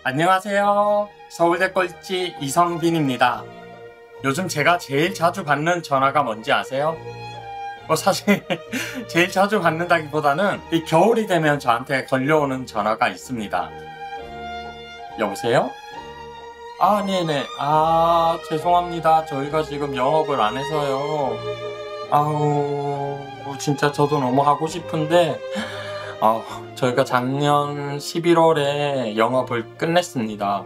안녕하세요. 서울대 꼴찌 이성빈입니다. 요즘 제가 제일 자주 받는 전화가 뭔지 아세요? 사실 제일 자주 받는다기보다는 이 겨울이 되면 저한테 걸려오는 전화가 있습니다. 여보세요? 네네. 죄송합니다. 저희가 지금 영업을 안 해서요. 진짜 저도 너무 하고 싶은데 저희가 작년 11월에 영업을 끝냈습니다.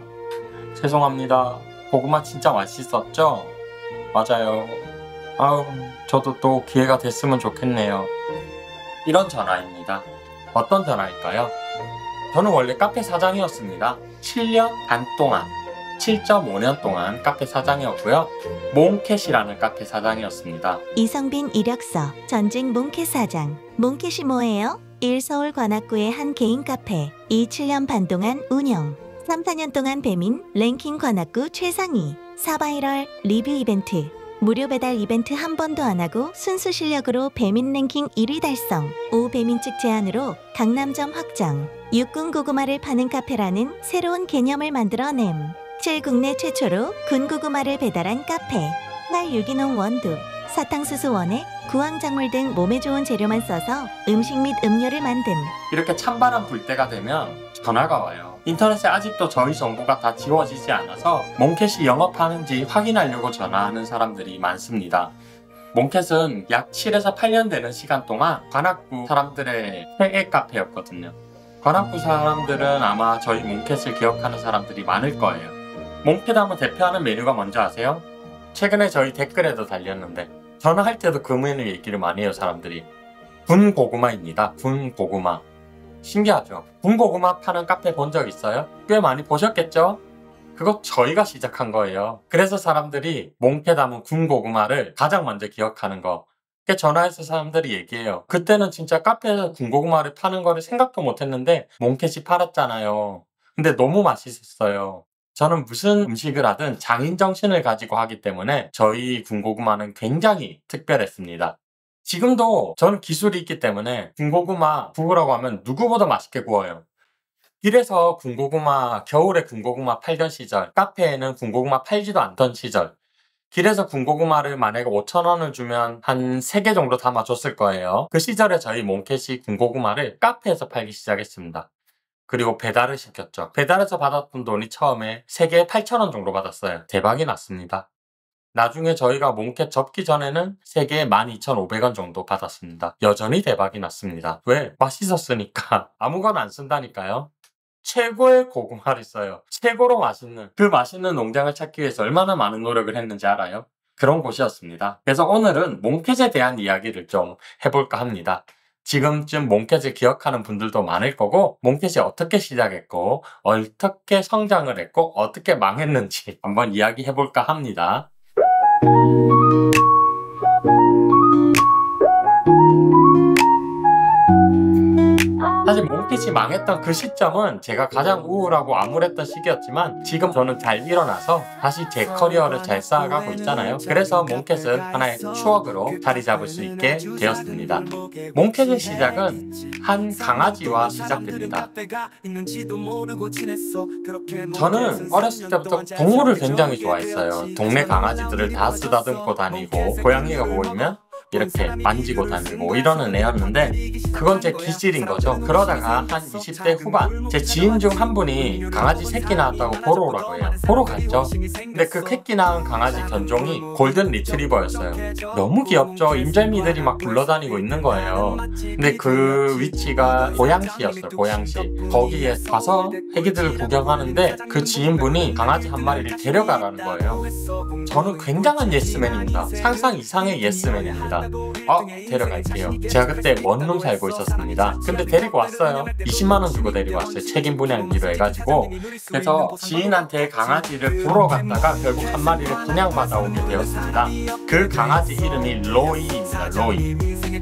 죄송합니다. 고구마 진짜 맛있었죠? 맞아요. 저도 또 기회가 됐으면 좋겠네요. 이런 전화입니다. 어떤 전화일까요? 저는 원래 카페 사장이었습니다. 7년 반 동안, 7.5년 동안 카페 사장이었고요. 몽캣이라는 카페 사장이었습니다. 이성빈 이력서, 전직 몽캣 사장. 몽캣이 뭐예요? 1서울 관악구의 한 개인 카페. 7년 반 동안 운영. 3, 4년 동안 배민, 랭킹 관악구 최상위. 4바이럴, 리뷰 이벤트. 무료 배달 이벤트 한 번도 안 하고 순수 실력으로 배민 랭킹 1위 달성. 5 배민 측 제안으로 강남점 확장. 육군 고구마를 파는 카페라는 새로운 개념을 만들어냄. 7국내 최초로 군고구마를 배달한 카페. 날 유기농 원두, 사탕수수 원액, 구황작물 등 몸에 좋은 재료만 써서 음식 및 음료를 만듦. 이렇게 찬바람 불 때가 되면 전화가 와요. 인터넷에 아직도 저희 정보가 다 지워지지 않아서 몽캣이 영업하는지 확인하려고 전화하는 사람들이 많습니다. 몽캣은 약 7에서 8년 되는 시간 동안 관악구 사람들의 최애 카페였거든요. 관악구 사람들은 아마 저희 몽캣을 기억하는 사람들이 많을 거예요. 몽캣 하면 대표하는 메뉴가 뭔지 아세요? 최근에 저희 댓글에도 달렸는데 전화할 때도 그 메뉴 얘기를 많이 해요. 사람들이. 군고구마입니다. 군고구마. 신기하죠? 군고구마 파는 카페 본 적 있어요? 꽤 많이 보셨겠죠? 그거 저희가 시작한 거예요. 그래서 사람들이 몽캣 하면 군고구마를 가장 먼저 기억하는 거. 전화해서 사람들이 얘기해요. 그때는 진짜 카페에서 군고구마를 파는 거를 생각도 못했는데 몽캣이 팔았잖아요. 근데 너무 맛있었어요. 저는 무슨 음식을 하든 장인정신을 가지고 하기 때문에 저희 군고구마는 굉장히 특별했습니다. 지금도 저는 기술이 있기 때문에 군고구마 구우라고 하면 누구보다 맛있게 구워요. 길에서 군고구마, 겨울에 군고구마 팔던 시절, 카페에는 군고구마 팔지도 않던 시절, 길에서 군고구마를 만약에 5,000원을 주면 한 3개 정도 담아줬을 거예요. 그 시절에 저희 몽캣이 군고구마를 카페에서 팔기 시작했습니다. 그리고 배달을 시켰죠. 배달해서 받았던 돈이 처음에 3개에 8,000원 정도 받았어요. 대박이 났습니다. 나중에 저희가 몽캣 접기 전에는 3개에 12,500원 정도 받았습니다. 여전히 대박이 났습니다. 왜? 맛있었으니까. 아무거나 안 쓴다니까요. 최고의 고구마를 써요. 최고로 맛있는, 그 맛있는 농장을 찾기 위해서 얼마나 많은 노력을 했는지 알아요? 그런 곳이었습니다. 그래서 오늘은 몽캣에 대한 이야기를 좀 해볼까 합니다. 지금쯤 몽캣을 기억하는 분들도 많을 거고 몽캣이 어떻게 시작했고 어떻게 성장을 했고 어떻게 망했는지 한번 이야기해볼까 합니다. 사실 몽캣이 망했던 그 시점은 제가 가장 우울하고 암울했던 시기였지만 지금 저는 잘 일어나서 다시 제 커리어를 잘 쌓아가고 있잖아요. 그래서 몽캣은 하나의 추억으로 자리 잡을 수 있게 되었습니다. 몽캣의 시작은 한 강아지와 시작됩니다. 저는 어렸을 때부터 동물을 굉장히 좋아했어요. 동네 강아지들을 다 쓰다듬고 다니고 고양이가 보이면 이렇게 만지고 다니고 이러는 애였는데 그건 제 기질인 거죠. 그러다가 한 20대 후반 제 지인 중 한 분이 강아지 새끼 낳았다고 보러 오라고 해요. 보러 갔죠. 근데 그 새끼 낳은 강아지 견종이 골든 리트리버였어요. 너무 귀엽죠. 인절미들이 막 굴러다니고 있는 거예요. 근데 그 위치가 고양시였어요. 고양시. 거기에 가서 애기들을 구경하는데 그 지인분이 강아지 한 마리를 데려가라는 거예요. 저는 굉장한 예스맨입니다. 상상 이상의 예스맨입니다. 데려갈게요. 제가 그때 원룸 살고 있었습니다. 근데 데리고 왔어요. 20만원 주고 데리고 왔어요. 책임 분양비로 해가지고. 그래서 지인한테 강아지를 보러 갔다가 결국 한 마리를 분양받아 오게 되었습니다. 그 강아지 이름이 로이입니다. 로이.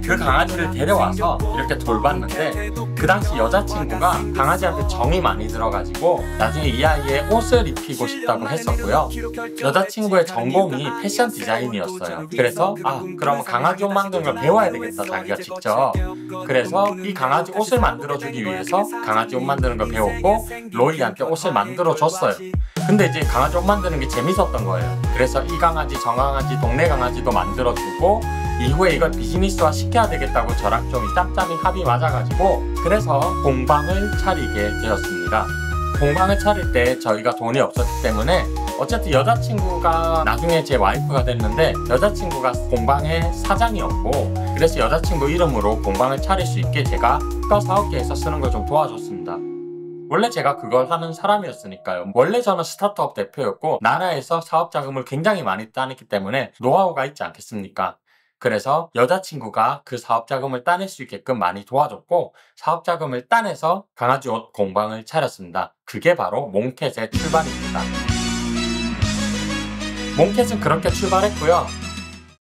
그 강아지를 데려와서 이렇게 돌봤는데 그 당시 여자친구가 강아지한테 정이 많이 들어가지고 나중에 이 아이의 옷을 입히고 싶다고 했었고요. 여자친구의 전공이 패션 디자인이었어요. 그래서 그러면 강아지 강아지 옷 만드는 걸 배워야 되겠다, 자기가 직접. 그래서 이 강아지 옷을 만들어주기 위해서 강아지 옷 만드는 걸 배웠고 로이한테 옷을 만들어줬어요. 근데 이제 강아지 옷 만드는 게 재밌었던 거예요. 그래서 이 강아지, 저 강아지, 동네 강아지도 만들어주고 이후에 이걸 비즈니스화 시켜야 되겠다고 저랑 좀 짬짬이 합의 맞아가지고 그래서 공방을 차리게 되었습니다. 공방을 차릴 때 저희가 돈이 없었기 때문에 어쨌든 여자친구가 나중에 제 와이프가 됐는데 여자친구가 공방의 사장이었고 그래서 여자친구 이름으로 공방을 차릴 수 있게 제가 거 사업계에서 쓰는 걸 좀 도와줬습니다. 원래 제가 그걸 하는 사람이었으니까요. 원래 저는 스타트업 대표였고 나라에서 사업 자금을 굉장히 많이 따냈기 때문에 노하우가 있지 않겠습니까? 그래서 여자친구가 그 사업 자금을 따낼 수 있게끔 많이 도와줬고 사업 자금을 따내서 강아지 옷 공방을 차렸습니다. 그게 바로 몽켓의 출발입니다. 몽켓은 그렇게 출발했고요.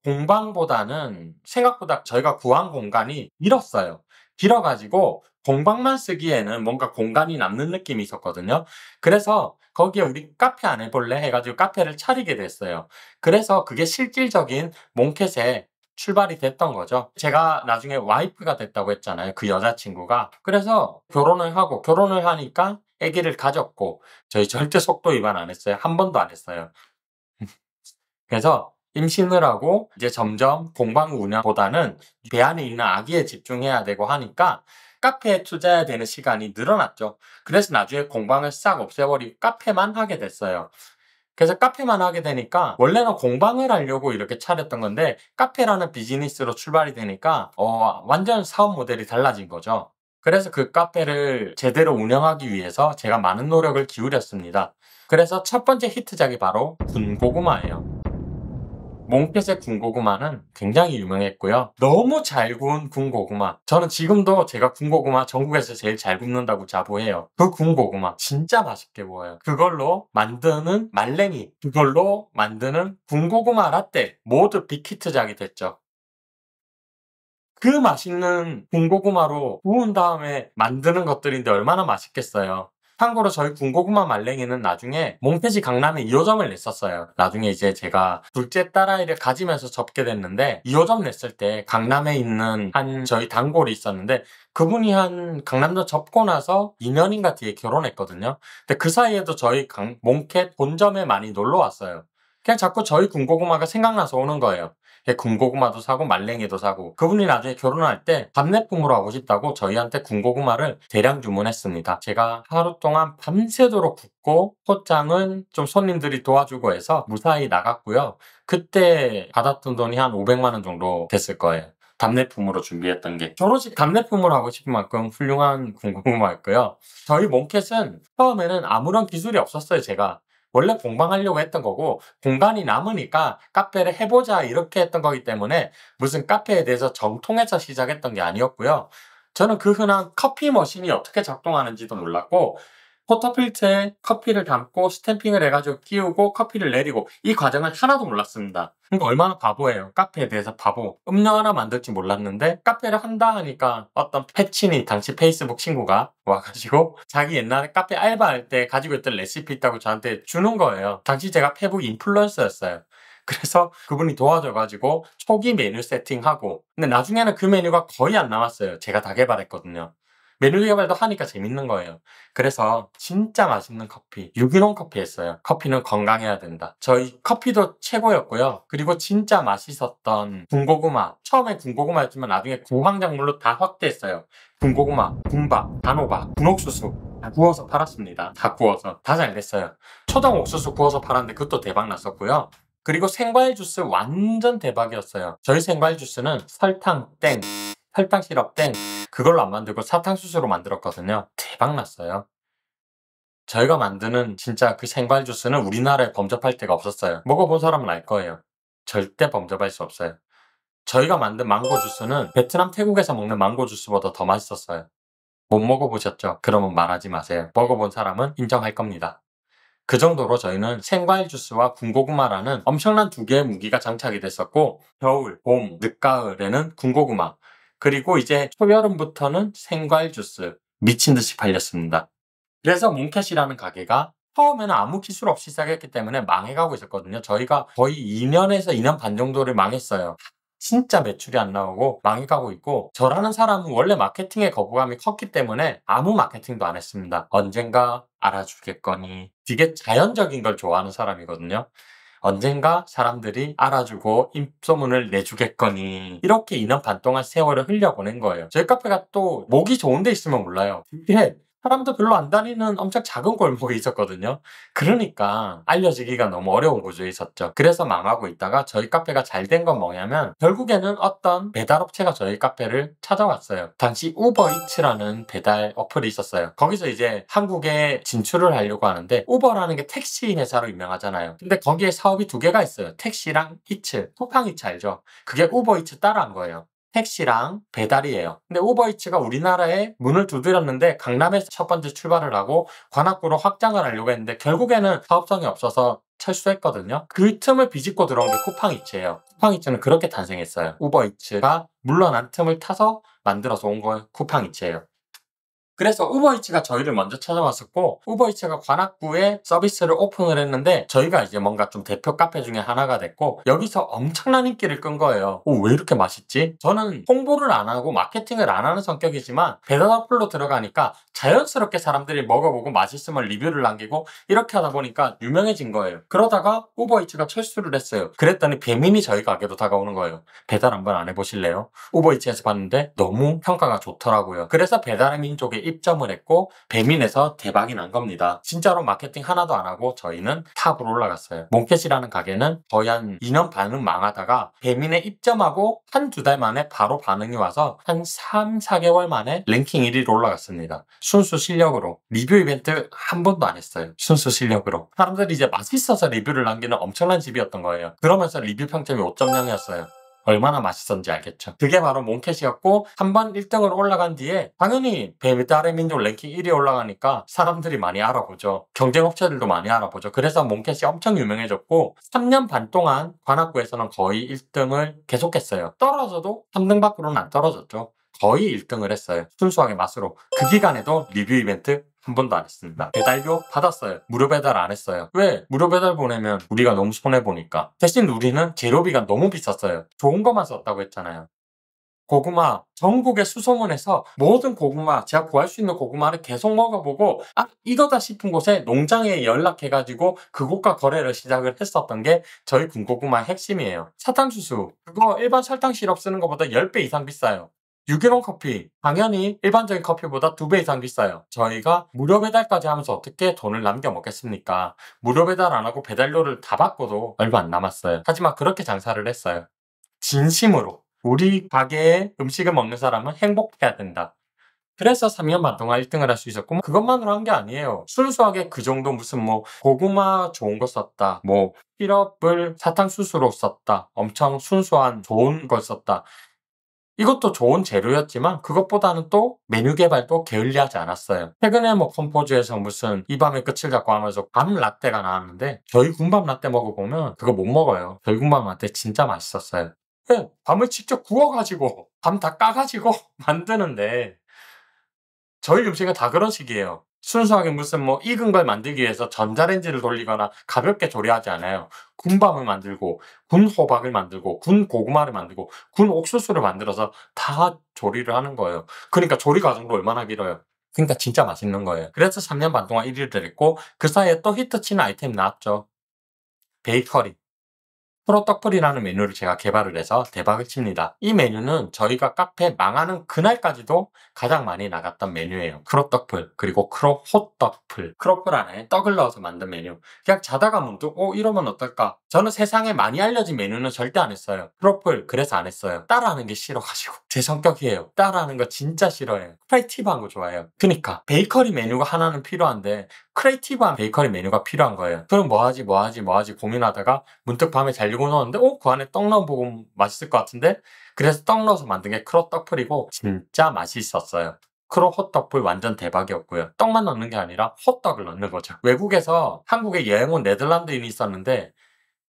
공방보다는 생각보다 저희가 구한 공간이 길었어요. 길어가지고 공방만 쓰기에는 뭔가 공간이 남는 느낌이 있었거든요. 그래서 거기에 우리 카페 안 해볼래? 해가지고 카페를 차리게 됐어요. 그래서 그게 실질적인 몽켓의 출발이 됐던 거죠. 제가 나중에 와이프가 됐다고 했잖아요. 그 여자친구가. 그래서 결혼을 하니까 아기를 가졌고 저희 절대 속도 위반 안 했어요. 한 번도 안 했어요. 그래서 임신을 하고 이제 점점 공방 운영보다는 배 안에 있는 아기에 집중해야 되고 하니까 카페에 투자해야 되는 시간이 늘어났죠. 그래서 나중에 공방을 싹 없애버리고 카페만 하게 됐어요. 그래서 카페만 하게 되니까 원래는 공방을 하려고 이렇게 차렸던 건데 카페라는 비즈니스로 출발이 되니까 완전 사업 모델이 달라진 거죠. 그래서 그 카페를 제대로 운영하기 위해서 제가 많은 노력을 기울였습니다. 그래서 첫 번째 히트작이 바로 군고구마예요. 몽켓의 군고구마는 굉장히 유명했고요. 너무 잘 구운 군고구마. 저는 지금도 제가 군고구마 전국에서 제일 잘 굽는다고 자부해요. 그 군고구마 진짜 맛있게 구워요. 그걸로 만드는 말랭이, 그걸로 만드는 군고구마 라떼 모두 빅히트작이 됐죠. 그 맛있는 군고구마로 구운 다음에 만드는 것들인데 얼마나 맛있겠어요. 참고로 저희 군고구마 말랭이는 나중에 몽켓이 강남에 2호점을 냈었어요. 나중에 이제 제가 둘째 딸아이를 가지면서 접게 됐는데 2호점 냈을 때 강남에 있는 한 저희 단골이 있었는데 그분이 한 강남점 접고 나서 2년인가 뒤에 결혼했거든요. 근데 그 사이에도 저희 몽켓 본점에 많이 놀러 왔어요. 그냥 자꾸 저희 군고구마가 생각나서 오는 거예요. 군고구마도 사고 말랭이도 사고 그분이 나중에 결혼할 때 답례품으로 하고 싶다고 저희한테 군고구마를 대량 주문했습니다. 제가 하루 동안 밤새도록 굽고 포장은 좀 손님들이 도와주고 해서 무사히 나갔고요. 그때 받았던 돈이 한 500만 원 정도 됐을 거예요. 답례품으로 준비했던 게 결혼식 답례품으로 하고 싶은 만큼 훌륭한 군고구마였고요. 저희 몽켓은 처음에는 아무런 기술이 없었어요. 제가 원래 공방하려고 했던 거고 공간이 남으니까 카페를 해보자 이렇게 했던 거기 때문에 무슨 카페에 대해서 정통해서 시작했던 게 아니었고요. 저는 그 흔한 커피 머신이 어떻게 작동하는지도 몰랐고 포터필터에 커피를 담고 스탬핑을 해가지고 끼우고 커피를 내리고 이 과정을 하나도 몰랐습니다. 그러니까 얼마나 바보예요. 카페에 대해서 바보. 음료 하나 만들지 몰랐는데 카페를 한다 하니까 어떤 패친이 당시 페이스북 친구가 와가지고 자기 옛날에 카페 알바할 때 가지고 있던 레시피 있다고 저한테 주는 거예요. 당시 제가 페북 인플루언서였어요. 그래서 그분이 도와줘가지고 초기 메뉴 세팅하고 근데 나중에는 그 메뉴가 거의 안 남았어요. 제가 다 개발했거든요. 메뉴 개발도 하니까 재밌는 거예요. 그래서 진짜 맛있는 커피, 유기농 커피 했어요. 커피는 건강해야 된다. 저희 커피도 최고였고요. 그리고 진짜 맛있었던 군고구마. 처음에 군고구마였지만 나중에 구황작물로 다 확대했어요. 군고구마, 군밥, 단호박, 군옥수수 다 구워서 팔았습니다. 다 구워서. 다 잘 됐어요. 초당 옥수수 구워서 팔았는데 그것도 대박 났었고요. 그리고 생과일 주스 완전 대박이었어요. 저희 생과일 주스는 설탕 땡, 설탕 시럽 땡 그걸로 안 만들고 사탕수수로 만들었거든요. 대박 났어요. 저희가 만드는 진짜 그 생과일 주스는 우리나라에 범접할 데가 없었어요. 먹어본 사람은 알 거예요. 절대 범접할 수 없어요. 저희가 만든 망고 주스는 베트남, 태국에서 먹는 망고 주스보다 더 맛있었어요. 못 먹어보셨죠? 그러면 말하지 마세요. 먹어본 사람은 인정할 겁니다. 그 정도로 저희는 생과일 주스와 군고구마라는 엄청난 두 개의 무기가 장착이 됐었고 겨울, 봄, 늦가을에는 군고구마 그리고 이제 초여름부터는 생과일 주스 미친 듯이 팔렸습니다. 그래서 몽켓이라는 가게가 처음에는 아무 기술 없이 시작했기 때문에 망해가고 있었거든요. 저희가 거의 2년에서 2년 반 정도를 망했어요. 진짜 매출이 안 나오고 망해가고 있고, 저라는 사람은 원래 마케팅에 거부감이 컸기 때문에 아무 마케팅도 안 했습니다. 언젠가 알아주겠거니. 되게 자연적인 걸 좋아하는 사람이거든요. 언젠가 사람들이 알아주고 입소문을 내주겠거니, 이렇게 2년 반 동안 세월을 흘려보낸 거예요. 저희 카페가 또 목이 좋은 데 있으면 몰라요. 이게 사람도 별로 안 다니는 엄청 작은 골목에 있었거든요. 그러니까 알려지기가 너무 어려운 구조에 있었죠. 그래서 망하고 있다가 저희 카페가 잘 된 건 뭐냐면, 결국에는 어떤 배달업체가 저희 카페를 찾아왔어요. 당시 우버이츠라는 배달 어플이 있었어요. 거기서 이제 한국에 진출을 하려고 하는데, 우버라는 게 택시 회사로 유명하잖아요. 근데 거기에 사업이 두 개가 있어요. 택시랑 이츠, 쿠팡이츠 알죠? 그게 우버이츠 따라한 거예요. 택시랑 배달이에요. 근데 우버이츠가 우리나라에 문을 두드렸는데 강남에서 첫 번째 출발을 하고 관악구로 확장을 하려고 했는데, 결국에는 사업성이 없어서 철수했거든요. 그 틈을 비집고 들어온 게 쿠팡이츠예요. 쿠팡이츠는 그렇게 탄생했어요. 우버이츠가 물러난 틈을 타서 만들어서 온 거 쿠팡이츠예요. 그래서 우버이츠가 저희를 먼저 찾아왔었고, 우버이츠가 관악구에 서비스를 오픈을 했는데, 저희가 이제 뭔가 좀 대표 카페 중에 하나가 됐고, 여기서 엄청난 인기를 끈 거예요. 왜 이렇게 맛있지? 저는 홍보를 안 하고 마케팅을 안 하는 성격이지만, 배달 어플로 들어가니까 자연스럽게 사람들이 먹어보고 맛있으면 리뷰를 남기고, 이렇게 하다 보니까 유명해진 거예요. 그러다가 우버이츠가 철수를 했어요. 그랬더니 배민이 저희 가게로 다가오는 거예요. 배달 한번 안 해보실래요? 우버이츠에서 봤는데 너무 평가가 좋더라고요. 그래서 배달의 민족에 입점을 했고, 배민에서 대박이 난 겁니다. 진짜로 마케팅 하나도 안 하고 저희는 탑으로 올라갔어요. 몽켓이라는 가게는 거의 한 2년 반은 망하다가 배민에 입점하고 한 두 달 만에 바로 반응이 와서 한 3, 4개월 만에 랭킹 1위로 올라갔습니다. 순수 실력으로. 리뷰 이벤트 한 번도 안 했어요. 순수 실력으로. 사람들이 이제 맛있어서 리뷰를 남기는 엄청난 집이었던 거예요. 그러면서 리뷰 평점이 5.0이었어요. 얼마나 맛있었는지 알겠죠. 그게 바로 몽켓이었고, 한 번 1등으로 올라간 뒤에 당연히 배달의 민족 랭킹 1위에 올라가니까 사람들이 많이 알아보죠. 경쟁업체들도 많이 알아보죠. 그래서 몽켓이 엄청 유명해졌고, 3년 반 동안 관악구에서는 거의 1등을 계속했어요. 떨어져도 3등 밖으로는 안 떨어졌죠. 거의 1등을 했어요. 순수하게 맛으로. 그 기간에도 리뷰 이벤트 한 번도 안 했습니다. 배달료 받았어요. 무료 배달 안 했어요. 왜? 무료 배달 보내면 우리가 너무 손해보니까. 대신 우리는 재료비가 너무 비쌌어요. 좋은 것만 썼다고 했잖아요. 고구마, 전국에 수소문해서 모든 고구마, 제가 구할 수 있는 고구마를 계속 먹어보고, 이거다 싶은 곳에 농장에 연락해가지고 그곳과 거래를 시작을 했었던 게 저희 군고구마의 핵심이에요. 사탕수수, 그거 일반 설탕 시럽 쓰는 것보다 10배 이상 비싸요. 유기농 커피, 당연히 일반적인 커피보다 2배 이상 비싸요. 저희가 무료 배달까지 하면서 어떻게 돈을 남겨 먹겠습니까? 무료 배달 안 하고 배달료를 다 받고도 얼마 안 남았어요. 하지만 그렇게 장사를 했어요. 진심으로. 우리 가게에 음식을 먹는 사람은 행복해야 된다. 그래서 3년 반 동안 1등을 할 수 있었고, 그것만으로 한 게 아니에요. 순수하게 그 정도 무슨 고구마 좋은 거 썼다, 시럽을 사탕수수로 썼다, 엄청 순수한 좋은 걸 썼다. 이것도 좋은 재료였지만 그것보다는 또 메뉴 개발도 게을리하지 않았어요. 최근에 컴포즈에서 무슨 이 밤의 끝을 잡고 하면서 밤 라떼가 나왔는데, 저희 군밤 라떼 먹어보면 그거 못 먹어요. 저희 군밤 라떼 진짜 맛있었어요. 밤을 직접 구워가지고 밤 다 까가지고 만드는데, 저희 음식은 다 그런 식이에요. 순수하게 무슨 익은 걸 만들기 위해서 전자레인지를 돌리거나 가볍게 조리하지 않아요. 군밤을 만들고, 군 호박을 만들고, 군 고구마를 만들고, 군 옥수수를 만들어서 다 조리를 하는 거예요. 그러니까 조리 과정도 얼마나 길어요. 그러니까 진짜 맛있는 거예요. 그래서 3년 반 동안 1위를 했고, 그 사이에 또 히트치는 아이템이 나왔죠. 베이커리. 프로떡풀이라는 메뉴를 제가 개발을 해서 대박을 칩니다. 이 메뉴는 저희가 카페 망하는 그날까지도 가장 많이 나갔던 메뉴예요. 크로떡풀, 그리고 크로호떡풀. 크로플 안에 떡을 넣어서 만든 메뉴. 그냥 자다가 문득 이러면 어떨까? 저는 세상에 많이 알려진 메뉴는 절대 안 했어요. 크로플 그래서 안 했어요. 따라하는 게 싫어가지고. 제 성격이에요. 따라하는 거 진짜 싫어해요. 크리에이티브한 거 좋아해요. 그러니까 베이커리 메뉴가 하나는 필요한데 크리에이티브한 베이커리 메뉴가 필요한 거예요. 그럼 뭐하지 고민하다가 문득 밤에 잘리고 넣었는데 그 안에 떡 넣어 보면 맛있을 것 같은데, 그래서 떡 넣어서 만든 게 크로떡풀이고 진짜 맛있었어요. 크로호떡풀 완전 대박이었고요. 떡만 넣는 게 아니라 호떡을 넣는 거죠. 외국에서 한국에 여행 온 네덜란드인이 있었는데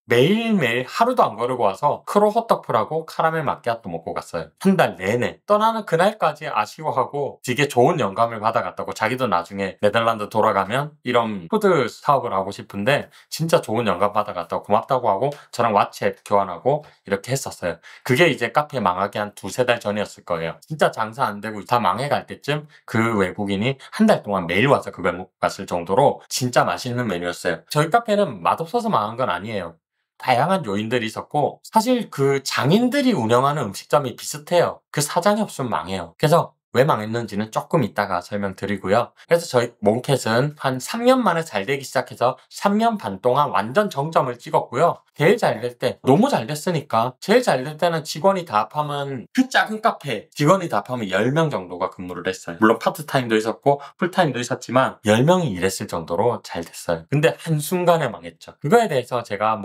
매일매일 하루도 안 거르고 와서 크로 호떡프라고 카라멜 마끼아또 먹고 갔어요. 한 달 내내. 떠나는 그날까지 아쉬워하고 되게 좋은 영감을 받아갔다고, 자기도 나중에 네덜란드 돌아가면 이런 푸드 사업을 하고 싶은데 진짜 좋은 영감 받아갔다고 고맙다고 하고 저랑 왓츠앱 교환하고 이렇게 했었어요. 그게 이제 카페 망하기 한 두세 달 전이었을 거예요. 진짜 장사 안 되고 다 망해갈 때쯤 그 외국인이 한 달 동안 매일 와서 그걸 먹고 갔을 정도로 진짜 맛있는 메뉴였어요. 저희 카페는 맛없어서 망한 건 아니에요. 다양한 요인들이 있었고, 사실 그 장인들이 운영하는 음식점이 비슷해요. 그 사장이 없으면 망해요. 그래서 왜 망했는지는 조금 이따가 설명드리고요. 그래서 저희 몽켓은 한 3년 만에 잘 되기 시작해서 3년 반 동안 완전 정점을 찍었고요. 제일 잘 될 때, 너무 잘 됐으니까 제일 잘 될 때는 직원이 다 합하면, 그 작은 카페 직원이 다 합하면 10명 정도가 근무를 했어요. 물론 파트타임도 있었고 풀타임도 있었지만 10명이 일했을 정도로 잘 됐어요. 근데 한순간에 망했죠. 그거에 대해서 제가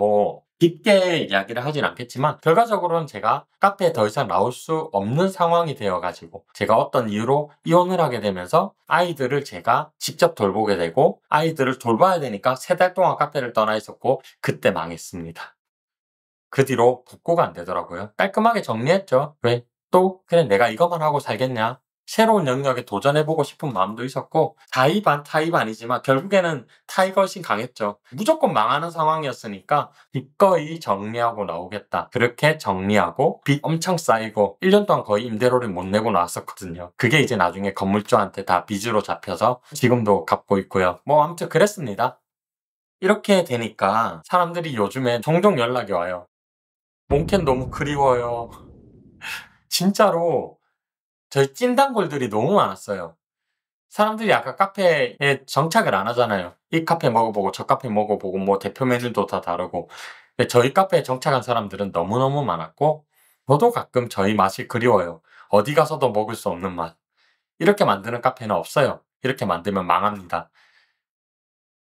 깊게 이야기를 하진 않겠지만, 결과적으로는 제가 카페에 더 이상 나올 수 없는 상황이 되어가지고, 제가 어떤 이유로 이혼을 하게 되면서 아이들을 제가 직접 돌보게 되고, 아이들을 돌봐야 되니까 3달 동안 카페를 떠나 있었고, 그때 망했습니다. 그 뒤로 복구가 안 되더라고요. 깔끔하게 정리했죠. 왜? 또 그래 내가 이것만 하고 살겠냐? 새로운 영역에 도전해보고 싶은 마음도 있었고, 타입 아니지만 결국에는 타이가 훨씬 강했죠. 무조건 망하는 상황이었으니까 기꺼이 정리하고 나오겠다. 그렇게 정리하고 빚 엄청 쌓이고 1년 동안 거의 임대료를 못 내고 나왔었거든요. 그게 이제 나중에 건물주한테 다 빚으로 잡혀서 지금도 갚고 있고요. 아무튼 그랬습니다. 이렇게 되니까 사람들이 요즘에 종종 연락이 와요. 몽캔 너무 그리워요. 진짜로 저희 찐단골들이 너무 많았어요. 사람들이 아까 카페에 정착을 안 하잖아요. 이 카페 먹어보고 저 카페 먹어보고 대표 메뉴도 다 다르고. 근데 저희 카페에 정착한 사람들은 너무너무 많았고, 저도 가끔 저희 맛이 그리워요. 어디 가서도 먹을 수 없는 맛. 이렇게 만드는 카페는 없어요. 이렇게 만들면 망합니다.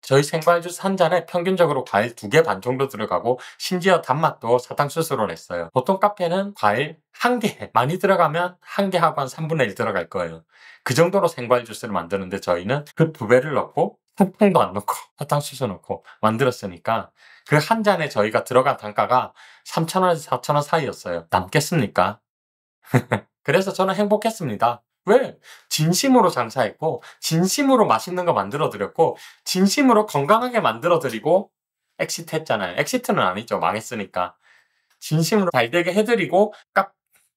저희 생과일 주스 한 잔에 평균적으로 과일 2개 반 정도 들어가고, 심지어 단맛도 사탕수수로 냈어요. 보통 카페는 과일 1개, 많이 들어가면 1개 하고 한 3분의 1 들어갈 거예요. 그 정도로 생과일 주스를 만드는데 저희는 그 2배를 넣고 설탕도 안 넣고 사탕수수 넣고 만들었으니까 그 한 잔에 저희가 들어간 단가가 3,000원에서 4,000원 사이였어요. 남겠습니까? 그래서 저는 행복했습니다. 왜? 진심으로 장사했고, 진심으로 맛있는 거 만들어드렸고, 진심으로 건강하게 만들어드리고, 엑시트 했잖아요. 엑시트는 아니죠. 망했으니까. 진심으로 잘 되게 해드리고,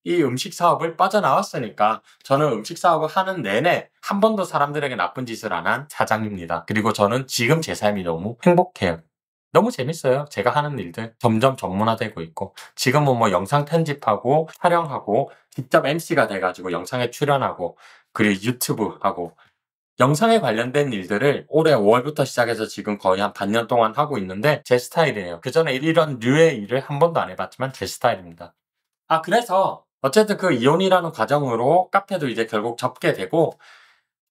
이 음식 사업을 빠져나왔으니까, 저는 음식 사업을 하는 내내 한 번도 사람들에게 나쁜 짓을 안 한 사장입니다. 그리고 저는 지금 제 삶이 너무 행복해요. 너무 재밌어요. 제가 하는 일들 점점 전문화되고 있고, 지금은 영상 편집하고 촬영하고 직접 MC가 돼가지고 영상에 출연하고, 그리고 유튜브 하고, 영상에 관련된 일들을 올해 5월부터 시작해서 지금 거의 한 반년 동안 하고 있는데 제 스타일이에요. 그 전에 이런 류의 일을 한 번도 안 해봤지만 제 스타일입니다. 그래서 어쨌든 그 이혼이라는 과정으로 카페도 이제 결국 접게 되고,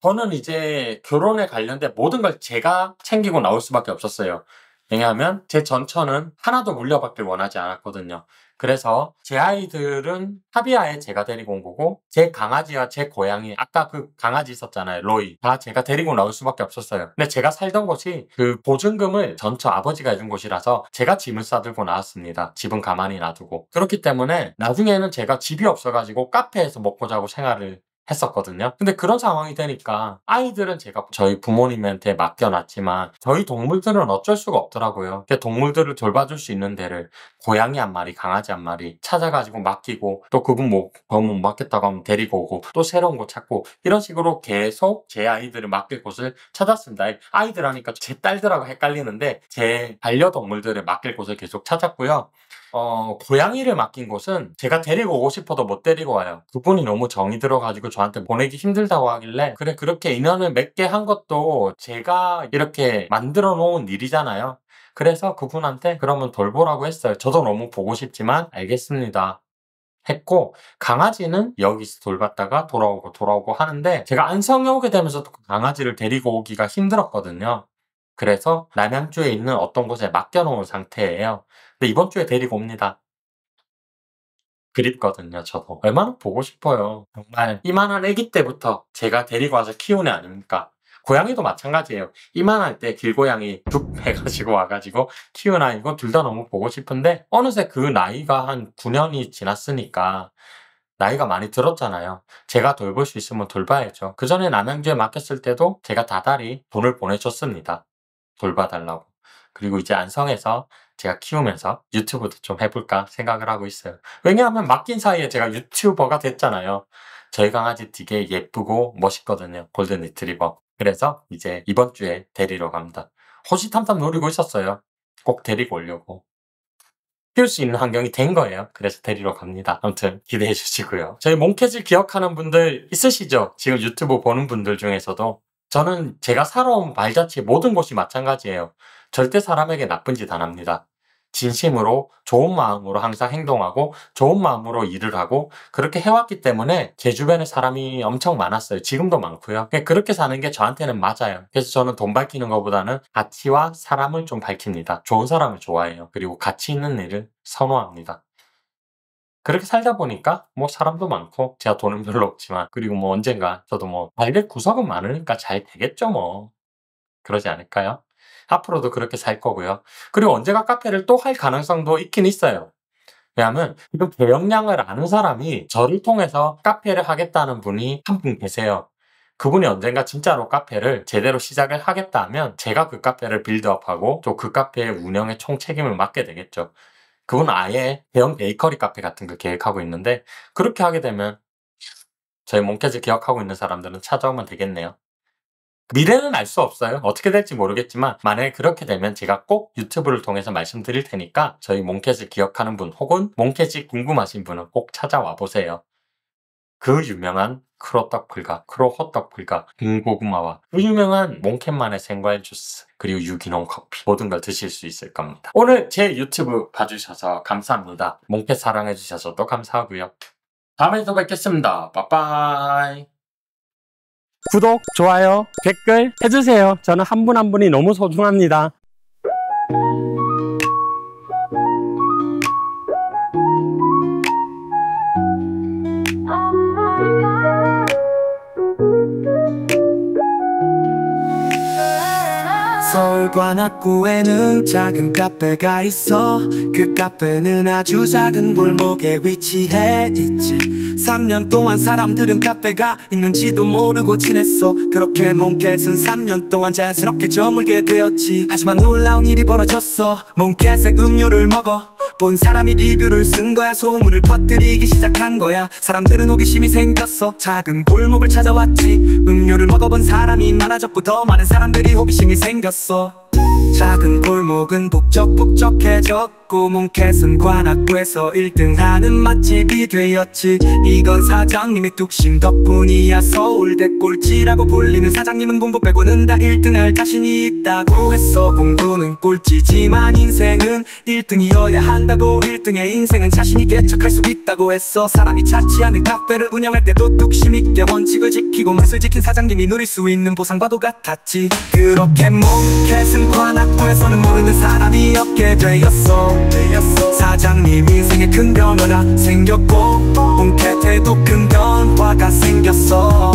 저는 이제 결혼에 관련된 모든 걸 제가 챙기고 나올 수밖에 없었어요. 왜냐하면 제 전처는 하나도 물려받길 원하지 않았거든요. 그래서 제 아이들은 타비아에 제가 데리고 온 거고, 제 강아지와 제 고양이, 아까 그 강아지 있었잖아요, 로이. 다 제가 데리고 나올 수밖에 없었어요. 근데 제가 살던 곳이 그 보증금을 전처 아버지가 해준 곳이라서 제가 짐을 싸들고 나왔습니다. 집은 가만히 놔두고. 그렇기 때문에 나중에는 제가 집이 없어가지고 카페에서 먹고 자고 생활을 했었거든요. 근데 그런 상황이 되니까 아이들은 제가 저희 부모님한테 맡겨놨지만 저희 동물들은 어쩔 수가 없더라고요. 동물들을 돌봐줄 수 있는 데를 고양이 한 마리, 강아지 한 마리 찾아가지고 맡기고, 또 그분 못 맡겠다고 하면 데리고 오고, 또 새로운 곳 찾고, 이런 식으로 계속 제 아이들을 맡길 곳을 찾았습니다. 아이들 하니까 제 딸들하고 헷갈리는데 제 반려동물들을 맡길 곳을 계속 찾았고요. 고양이를 맡긴 곳은 제가 데리고 오고 싶어도 못 데리고 와요. 그분이 너무 정이 들어가지고 저한테 보내기 힘들다고 하길래, 그래 그렇게 인연을 맺게 한 것도 제가 이렇게 만들어 놓은 일이잖아요. 그래서 그분한테 그러면 돌보라고 했어요. 저도 너무 보고 싶지만 알겠습니다 했고, 강아지는 여기서 돌봤다가 돌아오고 하는데, 제가 안성에 오게 되면서 그 강아지를 데리고 오기가 힘들었거든요. 그래서 남양주에 있는 어떤 곳에 맡겨놓은 상태예요. 근데 이번 주에 데리고 옵니다. 그립거든요, 저도. 얼마나 보고 싶어요. 정말 이만한 아기 때부터 제가 데리고 와서 키운 애 아닙니까? 고양이도 마찬가지예요. 이만할 때 길고양이 툭 해가지고 와가지고 키운 아이고 둘 다 너무 보고 싶은데 어느새 그 나이가 한 9년이 지났으니까 나이가 많이 들었잖아요. 제가 돌볼 수 있으면 돌봐야죠. 그 전에 남양주에 맡겼을 때도 제가 다달이 돈을 보내줬습니다. 돌봐달라고. 그리고 이제 안성에서 제가 키우면서 유튜브도 좀 해볼까 생각을 하고 있어요. 왜냐하면 맡긴 사이에 제가 유튜버가 됐잖아요. 저희 강아지 되게 예쁘고 멋있거든요. 골든 리트리버. 그래서 이제 이번 주에 데리러 갑니다. 호시탐탐 노리고 있었어요. 꼭 데리고 오려고. 키울 수 있는 환경이 된 거예요. 그래서 데리러 갑니다. 아무튼 기대해 주시고요. 저희 몽캣을 기억하는 분들 있으시죠? 지금 유튜브 보는 분들 중에서도. 저는 제가 살아온 발자취 모든 곳이 마찬가지예요. 절대 사람에게 나쁜 짓 안 합니다. 진심으로 좋은 마음으로 항상 행동하고 좋은 마음으로 일을 하고 그렇게 해왔기 때문에 제 주변에 사람이 엄청 많았어요. 지금도 많고요. 그렇게 사는 게 저한테는 맞아요. 그래서 저는 돈 밝히는 것보다는 가치와 사람을 좀 밝힙니다. 좋은 사람을 좋아해요. 그리고 가치 있는 일을 선호합니다. 그렇게 살다 보니까 뭐 사람도 많고 제가 돈은 별로 없지만 그리고 뭐 언젠가 저도 뭐 발될 구석은 많으니까 잘 되겠죠 뭐. 그러지 않을까요? 앞으로도 그렇게 살 거고요. 그리고 언제가 카페를 또 할 가능성도 있긴 있어요. 왜냐하면 이거 대역량을 아는 사람이 저를 통해서 카페를 하겠다는 분이 한 분 계세요. 그분이 언젠가 진짜로 카페를 제대로 시작을 하겠다 하면 제가 그 카페를 빌드업하고 또 그 카페의 운영에 총 책임을 맡게 되겠죠. 그분은 아예 대형 베이커리 카페 같은 걸 계획하고 있는데 그렇게 하게 되면 저희 몽캣을 기억하고 있는 사람들은 찾아오면 되겠네요. 미래는 알 수 없어요. 어떻게 될지 모르겠지만 만약에 그렇게 되면 제가 꼭 유튜브를 통해서 말씀드릴 테니까 저희 몽캣을 기억하는 분 혹은 몽캣이 궁금하신 분은 꼭 찾아와 보세요. 그 유명한 크로떡불가, 크로호떡불가, 군고구마와 그 유명한 몽캣만의 생과일 주스 그리고 유기농 커피 모든 걸 드실 수 있을 겁니다. 오늘 제 유튜브 봐주셔서 감사합니다. 몽캣 사랑해주셔서 또 감사하고요. 다음에 또 뵙겠습니다. 빠빠이. 구독, 좋아요, 댓글 해주세요. 저는 한 분 한 분이 너무 소중합니다. 서울 관악구에는 작은 카페가 있어. 그 카페는 아주 작은 골목에 위치해 있지. 3년 동안 사람들은 카페가 있는지도 모르고 지냈어. 그렇게 몽캣은 3년 동안 자연스럽게 저물게 되었지. 하지만 놀라운 일이 벌어졌어. 몽캣의 음료를 먹어 본 사람이 리뷰를 쓴 거야. 소문을 퍼뜨리기 시작한 거야. 사람들은 호기심이 생겼어. 작은 골목을 찾아왔지. 음료를 먹어본 사람이 많아졌고 더 많은 사람들이 호기심이 생겼어. 작은 골목은 북적북적해졌고 몽캣은 관악구에서 1등하는 맛집이 되었지. 이건 사장님의 뚝심 덕분이야. 서울대 꼴찌라고 불리는 사장님은 공부 빼고는 다 1등할 자신이 있다고 했어. 공부는 꼴찌지만 인생은 1등이어야 한다고. 1등의 인생은 자신있게 척할 수 있다고 했어. 사람이 자취하는 카페를 운영할 때도 뚝심 있게 원칙을 지키고 맛을 지킨 사장님이 누릴 수 있는 보상과도 같았지. 그렇게 몽캣은 관악구에서는 모르는 사람이 없게 되었어. 사장님 인생에 큰 변화가 생겼고 몽캣에도 큰 변화가 생겼어.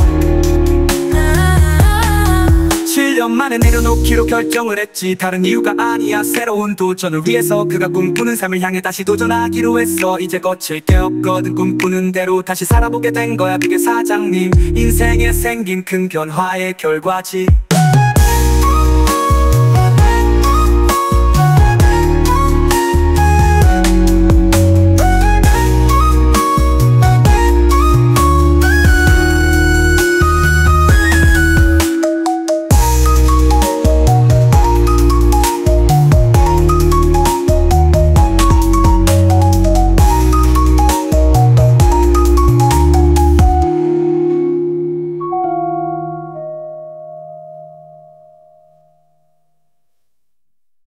7년 만에 내려놓기로 결정을 했지. 다른 이유가 아니야. 새로운 도전을 위해서 그가 꿈꾸는 삶을 향해 다시 도전하기로 했어. 이제 거칠 게 없거든. 꿈꾸는 대로 다시 살아보게 된 거야. 그게 사장님 인생에 생긴 큰 변화의 결과지.